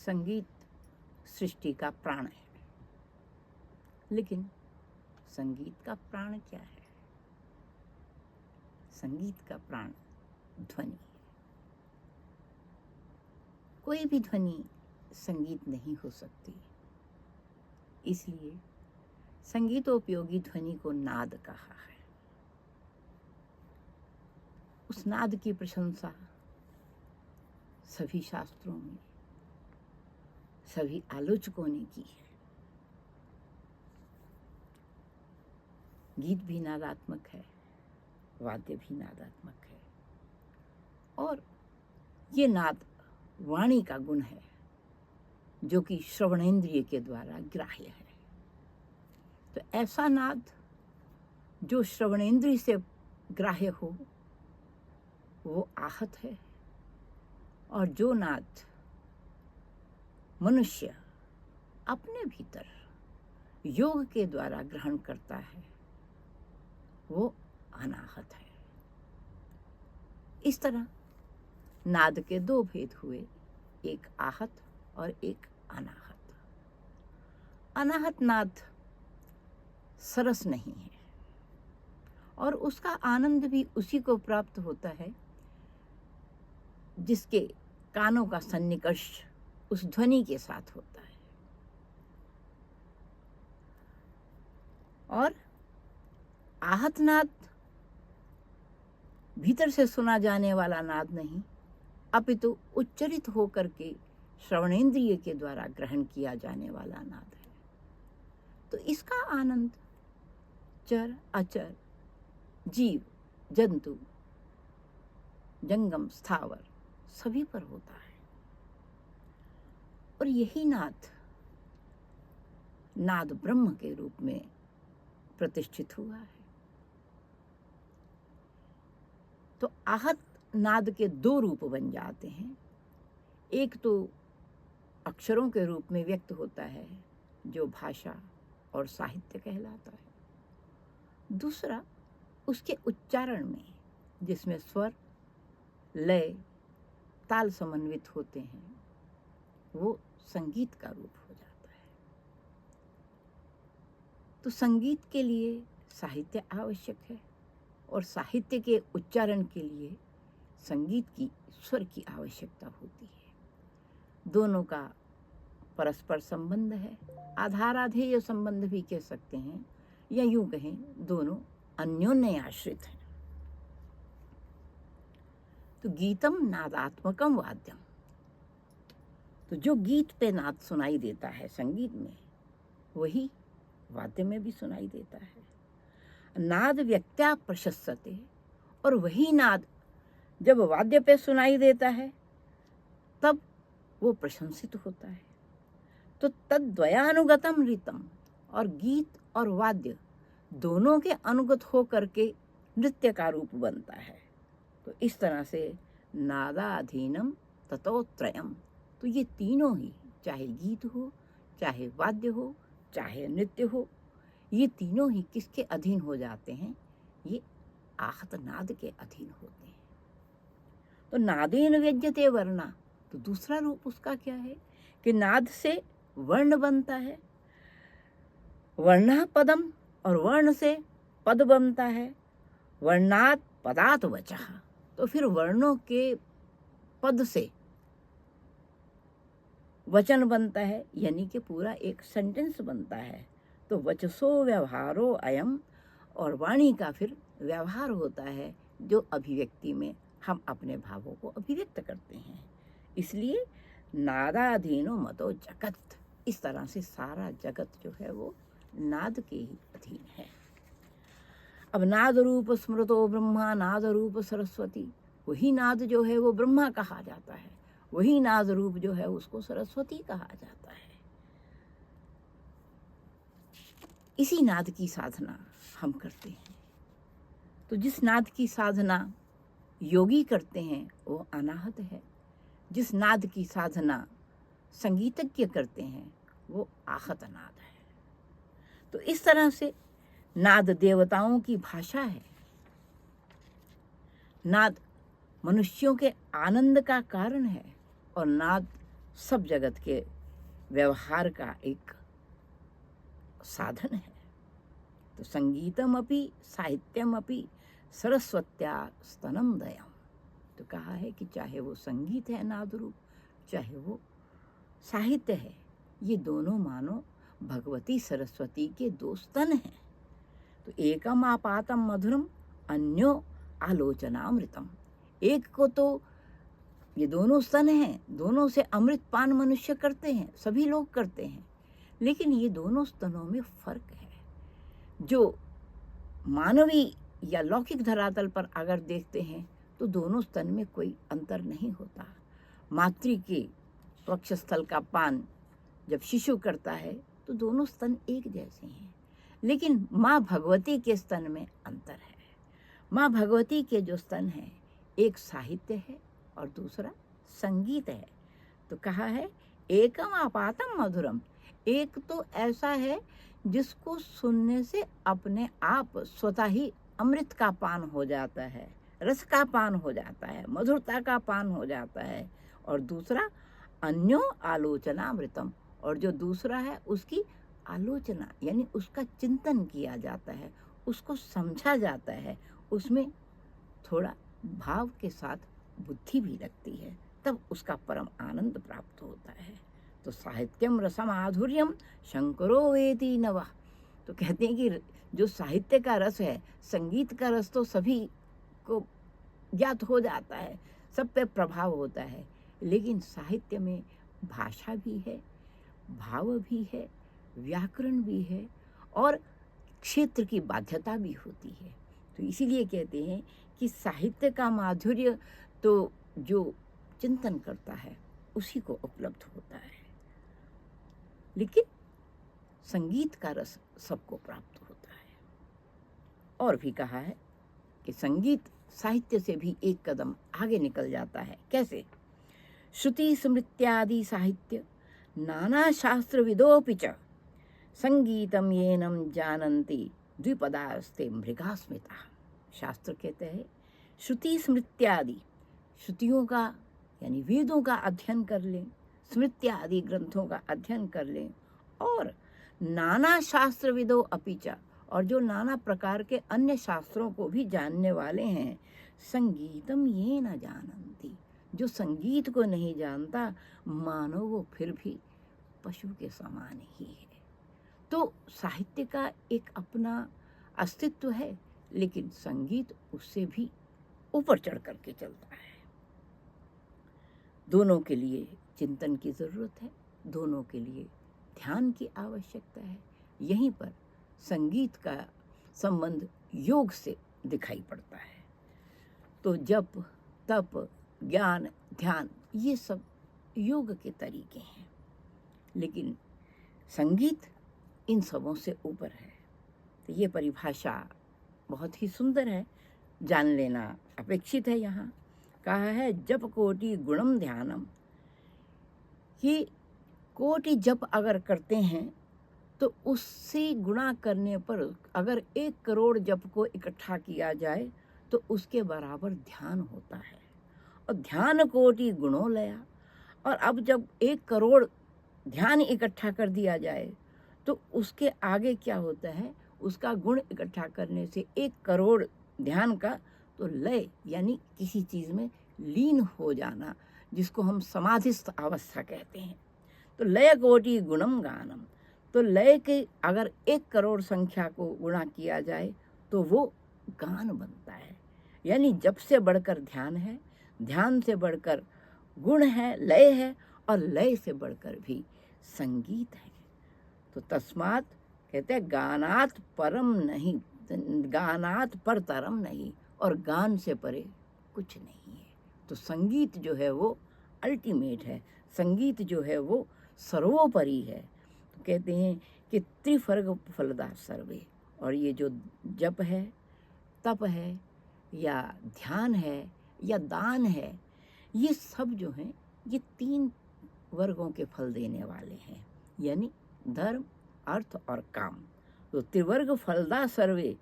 संगीत सृष्टि का प्राण है, लेकिन संगीत का प्राण क्या है? संगीत का प्राण ध्वनि है। कोई भी ध्वनि संगीत नहीं हो सकती, इसलिए संगीतोपयोगी ध्वनि को नाद कहा है। उस नाद की प्रशंसा सभी शास्त्रों में सभी आलोचकों ने की है। गीत भी नादात्मक है, वाद्य भी नादात्मक है, और ये नाद वाणी का गुण है जो कि श्रवणेंद्रिय के द्वारा ग्राह्य है। तो ऐसा नाद जो श्रवणेंद्रिय से ग्राह्य हो वो आहत है, और जो नाद मनुष्य अपने भीतर योग के द्वारा ग्रहण करता है वो अनाहत है। इस तरह नाद के दो भेद हुए, एक आहत और एक अनाहत। अनाहत नाद सरस नहीं है, और उसका आनंद भी उसी को प्राप्त होता है जिसके कानों का सन्निकर्ष उस ध्वनि के साथ होता है। और आहत नाद भीतर से सुना जाने वाला नाद नहीं, अपितु उच्चरित होकर के श्रवणेंद्रिय के द्वारा ग्रहण किया जाने वाला नाद है। तो इसका आनंद चर अचर, जीव जंतु, जंगम स्थावर सभी पर होता है। और यही नाद नाद ब्रह्म के रूप में प्रतिष्ठित हुआ है। तो आहत नाद के दो रूप बन जाते हैं। एक तो अक्षरों के रूप में व्यक्त होता है जो भाषा और साहित्य कहलाता है। दूसरा उसके उच्चारण में, जिसमें स्वर लय ताल समन्वित होते हैं, वो संगीत का रूप हो जाता है। तो संगीत के लिए साहित्य आवश्यक है, और साहित्य के उच्चारण के लिए संगीत की स्वर की आवश्यकता होती है। दोनों का परस्पर संबंध है, आधाराधेय संबंध भी कह सकते हैं, या यूं कहें दोनों अन्योन्य आश्रित हैं। तो गीतम नादात्मकम वाद्यम, तो जो गीत पे नाद सुनाई देता है संगीत में, वही वाद्य में भी सुनाई देता है। नाद व्यक्त्या प्रशस्यते, और वही नाद जब वाद्य पे सुनाई देता है तब वो प्रशंसित होता है। तो तद्वयानुगतम ऋतम, और गीत और वाद्य दोनों के अनुगत हो करके नृत्य का रूप बनता है। तो इस तरह से नादाधीनम ततोत्रयम, तो ये तीनों ही, चाहे गीत हो, चाहे वाद्य हो, चाहे नृत्य हो, ये तीनों ही किसके अधीन हो जाते हैं? ये आहत नाद के अधीन होते हैं। तो नादेन व्यज्यते वर्णा, तो दूसरा रूप उसका क्या है कि नाद से वर्ण बनता है, वर्णा पदम, और वर्ण से पद बनता है, वर्णात पदात वचः, तो फिर वर्णों के पद से वचन बनता है, यानी कि पूरा एक सेंटेंस बनता है। तो वचसो व्यवहारो अयम, और वाणी का फिर व्यवहार होता है जो अभिव्यक्ति में हम अपने भावों को अभिव्यक्त करते हैं। इसलिए नादाधीनो मतो जगत, इस तरह से सारा जगत जो है वो नाद के ही अधीन है। अब नाद रूप स्मृतो ब्रह्मा, नाद रूप सरस्वती, वही नाद जो है वो ब्रह्मा कहा जाता है, वही नाद रूप जो है उसको सरस्वती कहा जाता है। इसी नाद की साधना हम करते हैं। तो जिस नाद की साधना योगी करते हैं वो अनाहत है, जिस नाद की साधना संगीतज्ञ करते हैं वो आहत नाद है। तो इस तरह से नाद देवताओं की भाषा है, नाद मनुष्यों के आनंद का कारण है, और नाद सब जगत के व्यवहार का एक साधन है। तो संगीतम अपि साहित्यम अपि सरस्वत्या स्तनम दयम। तो कहा है कि चाहे वो संगीत है नादरूप, चाहे वो साहित्य है, ये दोनों मानो भगवती सरस्वती के दो स्तन हैं। तो एकम आपातम मधुरम अन्यो आलोचनामृतम। एक को तो ये दोनों स्तन हैं, दोनों से अमृत पान मनुष्य करते हैं, सभी लोग करते हैं, लेकिन ये दोनों स्तनों में फर्क है। जो मानवीय या लौकिक धरातल पर अगर देखते हैं तो दोनों स्तन में कोई अंतर नहीं होता। मातृ के वक्षस्थल का पान जब शिशु करता है तो दोनों स्तन एक जैसे हैं, लेकिन माँ भगवती के स्तन में अंतर है। माँ भगवती के जो स्तन हैं, एक साहित्य है और दूसरा संगीत है। तो कहा है एकम आपातम मधुरम। एक तो ऐसा है जिसको सुनने से अपने आप स्वतः ही अमृत का पान हो जाता है, रस का पान हो जाता है, मधुरता का पान हो जाता है। और दूसरा अन्यो आलोचनामृतम, और जो दूसरा है उसकी आलोचना यानी उसका चिंतन किया जाता है, उसको समझा जाता है, उसमें थोड़ा भाव के साथ बुद्धि भी लगती है, तब उसका परम आनंद प्राप्त होता है। तो साहित्यम रसम माधुर्यम शंकरो वेति नवः। तो कहते हैं कि जो साहित्य का रस है, संगीत का रस तो सभी को ज्ञात हो जाता है, सब पे प्रभाव होता है, लेकिन साहित्य में भाषा भी है, भाव भी है, व्याकरण भी है और क्षेत्र की बाध्यता भी होती है। तो इसीलिए कहते हैं कि साहित्य का माधुर्य तो जो चिंतन करता है उसी को उपलब्ध होता है, लेकिन संगीत का रस सबको प्राप्त होता है। और भी कहा है कि संगीत साहित्य से भी एक कदम आगे निकल जाता है। कैसे? श्रुति स्मृत्यादि साहित्य नाना शास्त्र विदोपि च संगीतम येनम जानन्ति द्विपदास्ते मृगास्मिता। शास्त्र कहते हैं श्रुति स्मृत्यादि, श्रुतियों का यानी वेदों का अध्ययन कर लें, स्मृत्यादि ग्रंथों का अध्ययन कर लें, और नाना शास्त्र विदो अपि च, और जो नाना प्रकार के अन्य शास्त्रों को भी जानने वाले हैं, संगीतम ये न जानन्ति, जो संगीत को नहीं जानता मानो वो फिर भी पशु के समान ही है। तो साहित्य का एक अपना अस्तित्व है, लेकिन संगीत उससे भी ऊपर चढ़ करके चलता है। दोनों के लिए चिंतन की ज़रूरत है, दोनों के लिए ध्यान की आवश्यकता है। यहीं पर संगीत का संबंध योग से दिखाई पड़ता है। तो जप, तप, ज्ञान, ध्यान, ये सब योग के तरीके हैं, लेकिन संगीत इन सबों से ऊपर है। तो ये परिभाषा बहुत ही सुंदर है, जान लेना अपेक्षित है। यहाँ कहा है जप कोटि गुणम ध्यानम, कि कोटि जप अगर करते हैं तो उससे गुणा करने पर अगर 1 करोड़ जप को इकट्ठा किया जाए तो उसके बराबर ध्यान होता है। और ध्यान कोटि गुणों लया, और अब जब 1 करोड़ ध्यान इकट्ठा कर दिया जाए तो उसके आगे क्या होता है, उसका गुण इकट्ठा करने से 1 करोड़ ध्यान का तो लय यानी किसी चीज़ में लीन हो जाना, जिसको हम समाधिस्थ अवस्था कहते हैं। तो लय कोटि गुणम गानम, तो लय के अगर 1 करोड़ संख्या को गुणा किया जाए तो वो गान बनता है। यानी जप से बढ़कर ध्यान है, ध्यान से बढ़कर गुण है, लय है, और लय से बढ़कर भी संगीत है। तो तस्मात कहते हैं गानात परम नहीं, गानात पर तरम नहीं, और गान से परे कुछ नहीं है। तो संगीत जो है वो अल्टीमेट है, संगीत जो है वो सर्वोपरि है। तो कहते हैं कि त्रिफर्ग फलदा सर्वे, और ये जो जप है, तप है, या ध्यान है, या दान है, ये सब जो हैं ये 3 वर्गों के फल देने वाले हैं, यानी धर्म, अर्थ और काम। तो त्रिवर्ग फलदा सर्वे,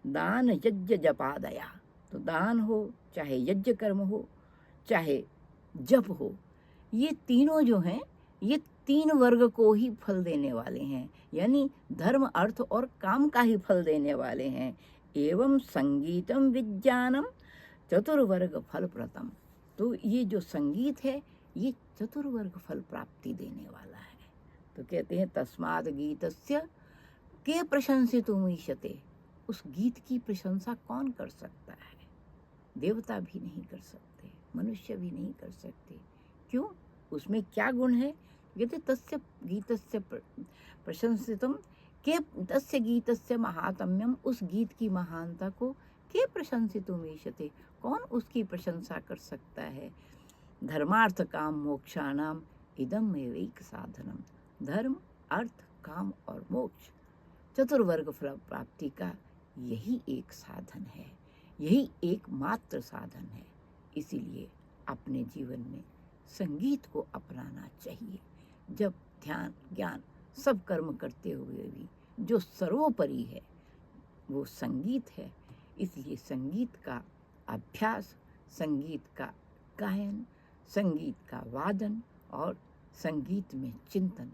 दान यज्ञ जपादया। तो दान हो, चाहे यज्ञ कर्म हो, चाहे जप हो, ये तीनों जो हैं ये तीन वर्ग को ही फल देने वाले हैं, यानी धर्म अर्थ और काम का ही फल देने वाले हैं। एवं संगीतम विज्ञानम चतुर्वर्ग फल प्रतम। तो ये जो संगीत है ये चतुर्वर्ग फल प्राप्ति देने वाला है। तो कहते हैं तस्माद गीतस्य के प्रशंसितुमीशते। उस गीत की प्रशंसा कौन कर सकता है? देवता भी नहीं कर सकते, मनुष्य भी नहीं कर सकते। क्यों? उसमें क्या गुण है? कहते तस्य गीतस्य प्रशंसितम के तस्य गीतस्य महात्म्यम। उस गीत की महानता को के प्रशंसितुमीशते। कौन उसकी प्रशंसा कर सकता है? धर्मार्थ काम मोक्षाणाम इदम एवैक साधनम। धर्म अर्थ काम और मोक्ष चतुर्वर्ग फल प्राप्ति का यही एक साधन है, यही एकमात्र साधन है। इसीलिए अपने जीवन में संगीत को अपनाना चाहिए। जब ध्यान ज्ञान सब कर्म करते हुए भी जो सर्वोपरि है वो संगीत है। इसलिए संगीत का अभ्यास, संगीत का गायन, संगीत का वादन और संगीत में चिंतन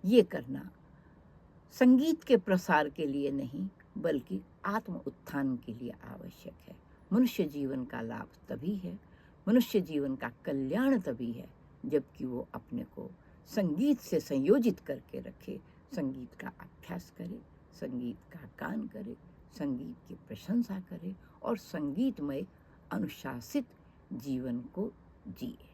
ये करना संगीत के प्रसार के लिए नहीं बल्कि आत्म उत्थान के लिए आवश्यक है। मनुष्य जीवन का लाभ तभी है, मनुष्य जीवन का कल्याण तभी है जबकि वो अपने को संगीत से संयोजित करके रखे, संगीत का अभ्यास करे, संगीत का गान करे, संगीत की प्रशंसा करे और संगीतमय अनुशासित जीवन को जिए।